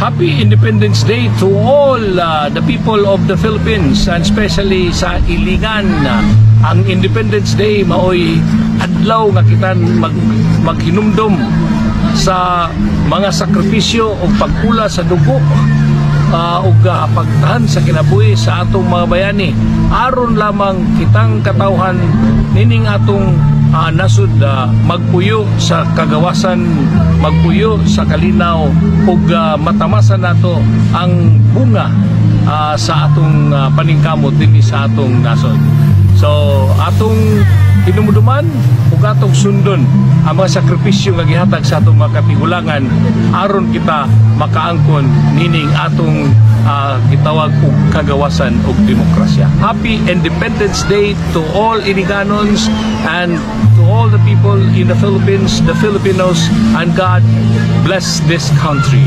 Happy Independence Day to all the people of the Philippines, and especially sa Iligan. Ang Independence Day maoy adlaw nga kita maghinumdum sa mga sakripisyo o pagpula sa dugo o pagtahan sa kinabuhi sa atong mga bayani, aron lamang kitang katawhan nining atong nasud magpuyo sa kagawasan, magpuyo sa kalinaw, ug matamasan nato ang bunga sa atong paningkamot dinhi sa atong nasod. So atong hinumuduman ug atong sundon ang mga sakripisyo nga gihatag sa atong mga katigulangan aron kita makaangkon nining atong gitawag og kagawasan ug demokrasya. Happy Independence Day to all Iliganons and to all the people in the Philippines, the Filipinos, and God bless this country.